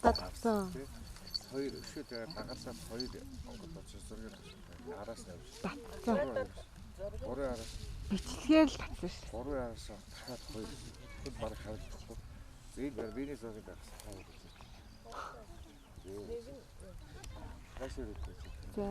Татсан. Хоёр өшөөдөө дагасаа хоёр онгод очиж зургийг араас нь авчих. Татсан. Гурван араас. Бичлэгээр л татсан шүү. Гурван араас дахиад хоёр. Хэд баг харагдахгүй. Зээл бар биний зургийг дагасаа. Хашир өгч. За.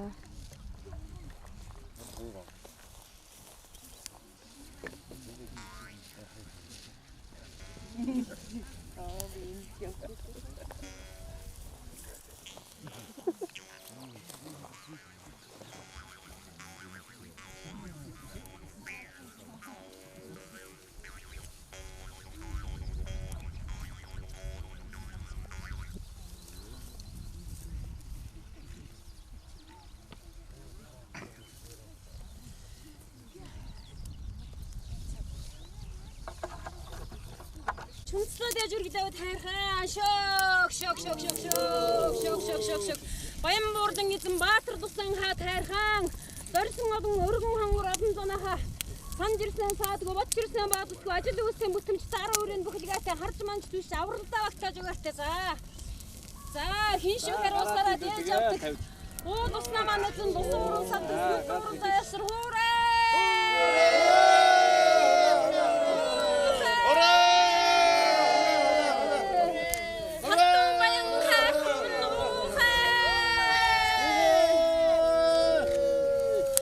Чүнслээд яж үргэлээ тайрхаа шок. Баян буурдан эзэн Баатар тусан ха тайрхаан. Зорьсон олон өргөн хангар олон зунахаа. Санд ирсэн саадгүй бот ирсэн баадгүй ажил үүсгэн бүтэмж цаараа өрөөнд бүхэлгээтэй харж манж түш авралдаа багтааж өгөөстэй за хин шүүхээр усараа дээж авдаг. Уу туснаа манайсан тусан уруу савдаг уруу заяас